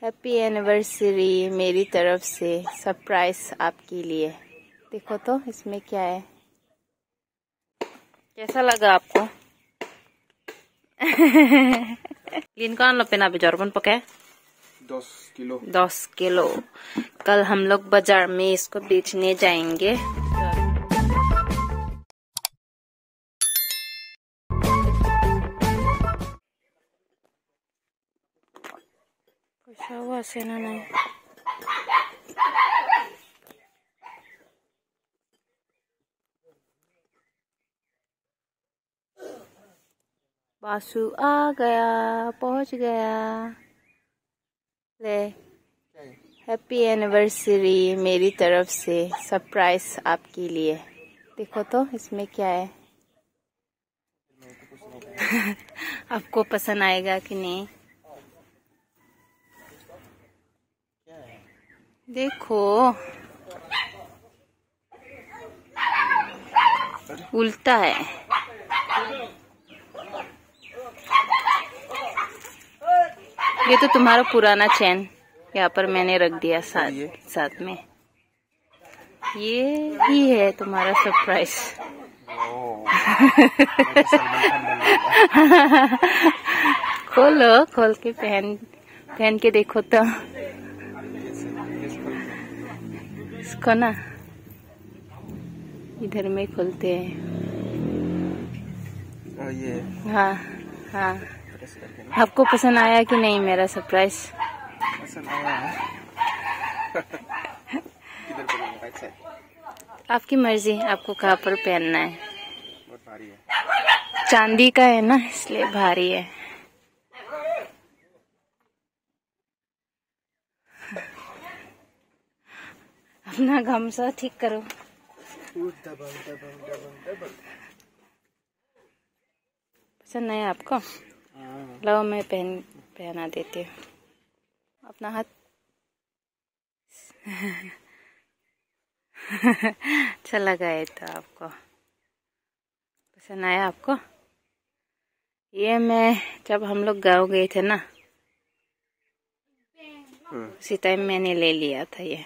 Happy anniversary मेरी तरफ से सरप्राइज आपके लिए। देखो तो इसमें क्या है, कैसा लगा आपको? लिनकॉन लो पेना बेजरबन पके 10 किलो। कल हम लोग बाजार में इसको बेचने जाएंगे। पैसा हुआ से ना नहीं बासु आ गया, पहुंच गया। ले हैप्पी एनिवर्सरी मेरी तरफ से सरप्राइज आपके लिए। देखो तो इसमें क्या है। आपको पसंद आएगा कि नहीं? देखो उल्टा है। ये तो तुम्हारा पुराना चैन यहाँ पर मैंने रख दिया साथ में। ये ही है तुम्हारा सरप्राइज। खोलो, खोल के पहन के देखो तो इसको ना इधर में खोलते हैं। ये हाँ हाँ। आपको पसंद आया कि नहीं मेरा सरप्राइज? पसंद आया है। आपकी मर्जी, आपको कहाँ पर पहनना है। बहुत भारी है, चांदी का है ना इसलिए भारी है। अपना गमछा ठीक करो। पसंद नहीं आपको? लो मैं पहना देती हूँ अपना हाथ। अच्छा लगा है तो आपको पसंद आया आपको? ये मैं जब हम लोग गाँव गए थे ना, उसी टाइम मैंने ले लिया था। ये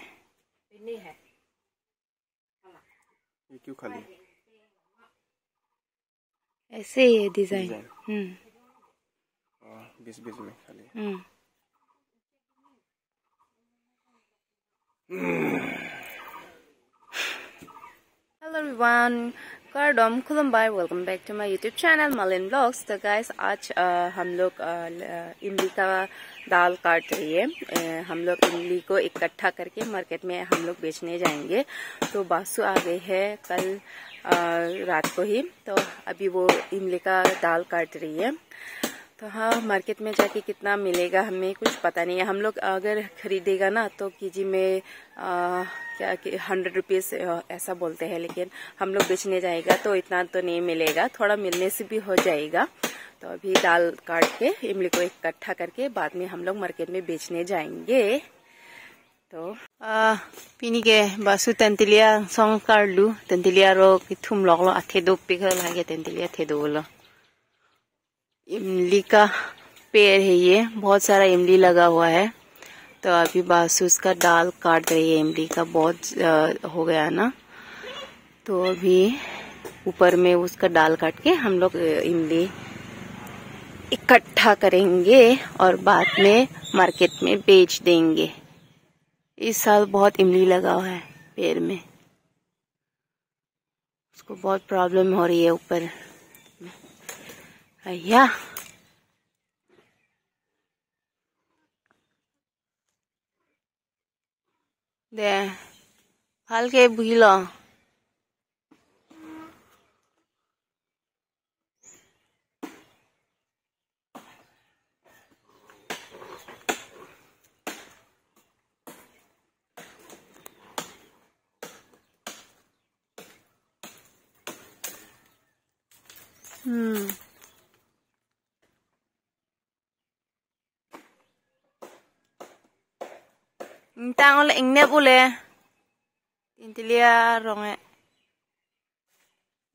क्यों खाली ऐसे ही है डिजाइन। बीच में खाली। हेलो एवरीवन, कार्डम खुलुमबाय, welcome back to my YouTube channel Malin blogs. तो गाइस आज हम लोग इमली का दाल काट रही है। हम लोग इमली को इकट्ठा करके मार्केट में हम लोग बेचने जाएंगे। तो बासु आ गई है कल रात को ही, तो अभी वो इमली का दाल काट रही है। तो हाँ, मार्केट में जाके कितना मिलेगा हमें कुछ पता नहीं है। हम लोग अगर खरीदेगा ना तो केजी में क्या 100 रुपीज़ ऐसा बोलते हैं, लेकिन हम लोग बेचने जाएगा तो इतना तो नहीं मिलेगा, थोड़ा मिलने से भी हो जाएगा। तो अभी दाल काट के इमली को इकट्ठा करके बाद में हम लोग मार्केट में बेचने जाएंगे। तो पिनी के बासु तेंतिलिया सॉन्ग कर लू। तेंतिलिया रो कि थुम लोग लो आथे दो पिघल लागे तेंतिलिया थे दो लो। इमली का पेड़ है, ये बहुत सारा इमली लगा हुआ है। तो अभी बासु उसका डाल काट रही है। इमली का बहुत हो गया ना, तो अभी ऊपर में उसका डाल काट के हम लोग इमली इकट्ठा करेंगे और बाद में मार्केट में बेच देंगे। इस साल बहुत इमली लगा हुआ है पेड़ में, उसको बहुत प्रॉब्लम हो रही है ऊपर। भैया दे हल्के भूलो। Tang ingne boleh. Intilia ronge.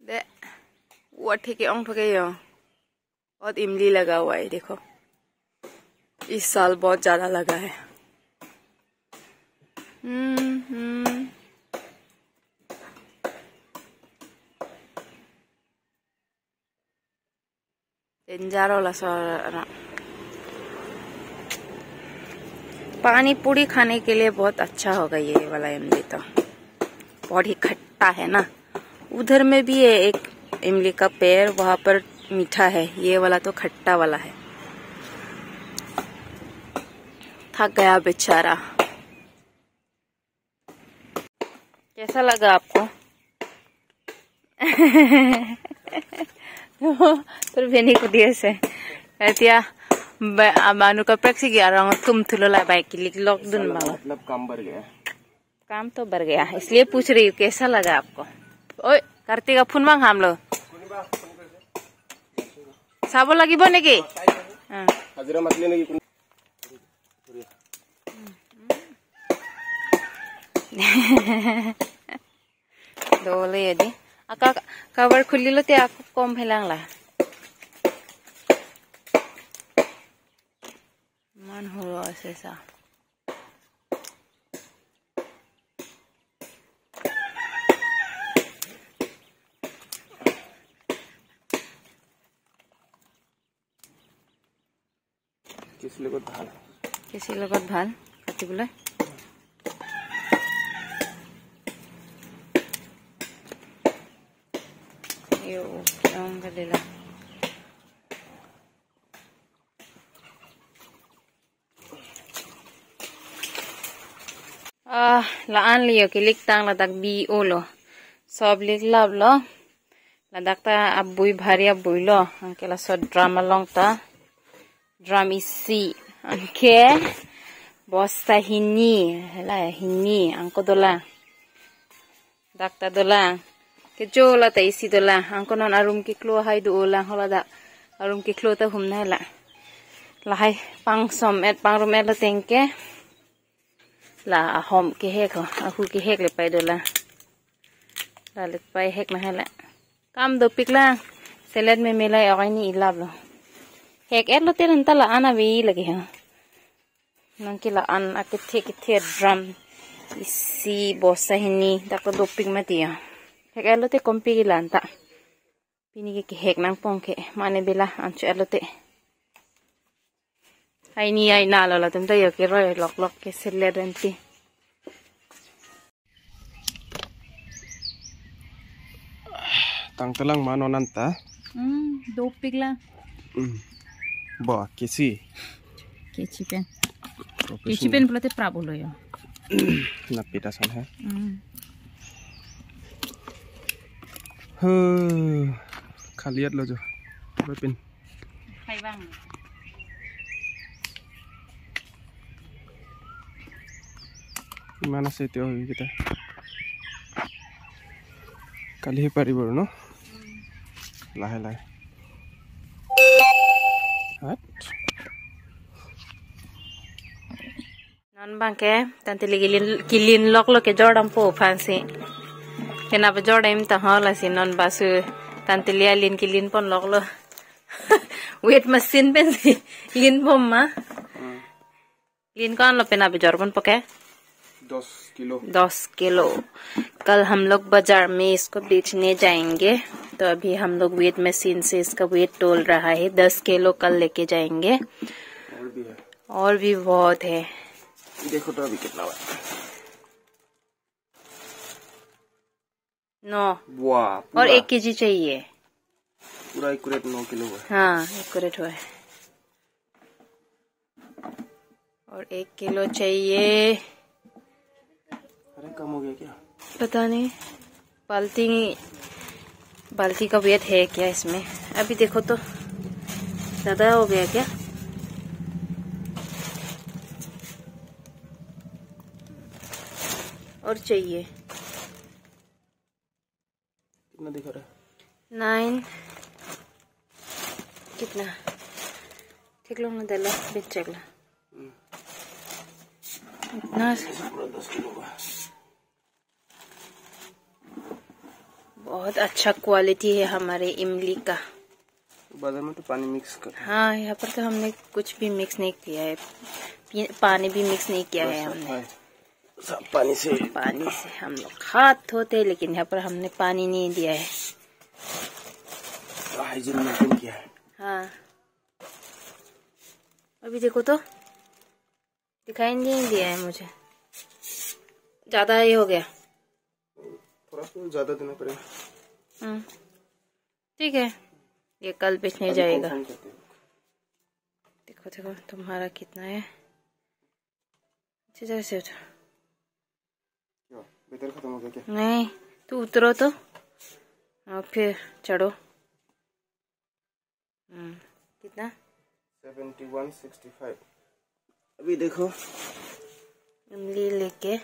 दे वो ठेके ओंग ठोके यो बहुत इमली लगा हुआ है। देखो इस साल बहुत ज्यादा लगा है। पानी पूरी खाने के लिए बहुत अच्छा होगा ये वाला इमली तो। बहुत ही खट्टा है ना। उधर में भी है एक इमली का पेड़, वहां पर मीठा है, ये वाला तो खट्टा वाला है। थक गया बेचारा। कैसा लगा आपको? फिर बेनी को दिए से कहतिया मानु का प्रैक्टिस किया रहा हूँ, तुम थुलो ला बाइक के लिए लॉक दून मामा। मतलब काम बढ़ गया। काम तो बढ़ गया, इसलिए पूछ रही हूँ कैसा लगा आपको। ओए कार्तिक फोन मांग हम लोग चाब लगे नेकी दोले यदि आका कवर खुलिलो ते आको कम हेलांगला मन हो ऐसा। किसी लगत ভাল কাটিবলৈ यो रंग दिला laan liyo kilik tang ladak bi ulo सब लिख लाभ लो लदाक ता अबुई भारी अबुई लो अंकेला सो ड्रामा लॉन्ग ता ड्राम इसी अंके बस्ता हिनी हला हिनी अंको दोला दाक्ता दोला के जोला ता इसी दोला अंको नन अरुम की क्लो हाई दोला होला दा अरुम की क्लो ता घूमना है ला हाई पांग सम एट पांग रूम एट तेंके ला होम के हेक हो अहु के हेक ले पाई दोला लालिक पाई हेक ना है काम दो पिकला सैलेड में मिलाई और नहीं इलाब लो हेक एट लो तेरन तला आना भी लगे हैं नंकी ला आन आके थे ड्रम इसी बोसा हिनी तक दो पिक में दिया हेक एट लो ते कॉम्पी की लांता पिनी के हेक नंग पोंके माने बेला अंचु एट लो ते आई नहीं आई ना लो ला तुम तो यो के रोय लॉक लॉक के सैलेड रंती tangtelang mano nanta दो पिगला ba kesi pen pelate prabulo yo napita san hai khaliat lo jo pin khai bang mana se teo kita kali paribo no lahe lahe hat non bangke tante kilin lok lo ke jordam po fansi kena ba jordam ta hala si non basu tante lin kilin pon lok lo weight machine pen si lin pom ma lin kan lo pena ba jorban poke 10 kilo कल हम लोग बाजार में इसको बेचने जाएंगे तो अभी हम लोग वेट मशीन से इसका वेट तोल रहा है 10 किलो कल लेके जाएंगे और भी बहुत है देखो तो अभी कितना हुआ नो वाह और 1 केजी चाहिए पूरा एक्यूरेट 9 किलो हुआ हाँ एक्यूरेट हुआ है और 1 किलो चाहिए कम हो गया क्या पता नहीं बाल्टी का वेट है क्या इसमें अभी देखो तो ज्यादा हो गया क्या और चाहिए कितना दिखा रहा है 9 कितना ठीक लो ना दला बेच चला इतना 10 किलो का बहुत अच्छा क्वालिटी है हमारे इमली का बाजार में तो पानी मिक्स कर हाँ यहाँ पर तो हमने कुछ भी मिक्स नहीं किया है पानी भी मिक्स नहीं किया है हमने सब पानी से हम लोग हाथ धोते हैं, लेकिन यहाँ पर हमने पानी नहीं दिया है। हाइजीन मेंटेन किया है। हाँ, अभी देखो तो दिखाई नहीं दिया है मुझे, ज्यादा ही हो गया। थोड़ा सा ज्यादा देना पड़ेगा। ठीक है, ये कल बेचने जाएगा। देखो देखो तुम्हारा कितना है। अच्छी तरह से उठो। बैटरी खत्म हो गया क्या? नहीं, तू उतरो तो और फिर चढ़ो। कितना? 7165। अभी देखो इमली लेके,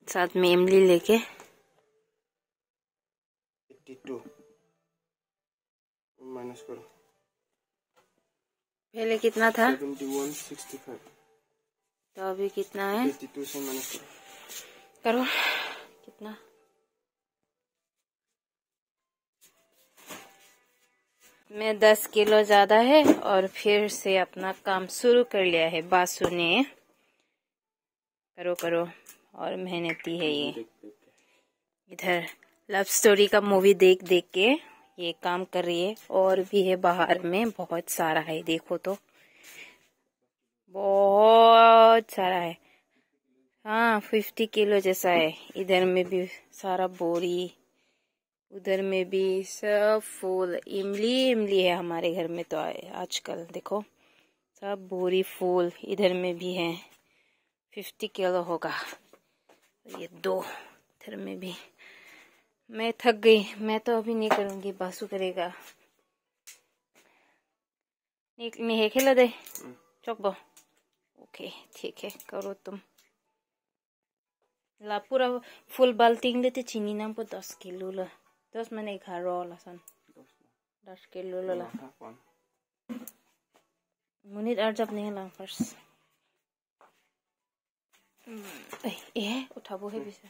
साथ में इमली लेके 82 माइनस करो। पहले कितना था? 7165। तो अभी कितना है? 82 से माइनस करो। कितना? मैं 10 किलो ज्यादा है और फिर से अपना काम शुरू कर लिया है बासु ने। करो करो, और मेहनती है ये। इधर लव स्टोरी का मूवी देख देख के ये काम कर रही है। और भी है बाहर में, बहुत सारा है, देखो तो बहुत सारा है। हाँ, 50 किलो जैसा है। इधर में भी सारा बोरी, उधर में भी सब फूल। इमली है हमारे घर में तो आजकल देखो सब बोरी फूल। इधर में भी है, 50 किलो होगा। ये 2 इधर में भी। मैं थक गई, मैं तो अभी नहीं करूंगी, बासु करेगा। नहीं खेला दे चौक। ओके ठीक है, करो तुम। ला पूरा फुल बाल्टी लेते चीनी नाम को 10 किलो ला। 10 मैंने 11 लासन 10 किलो ला। मुनीत अर्जब नहीं ला फर्स्ट। ए उठाबो है बिसे।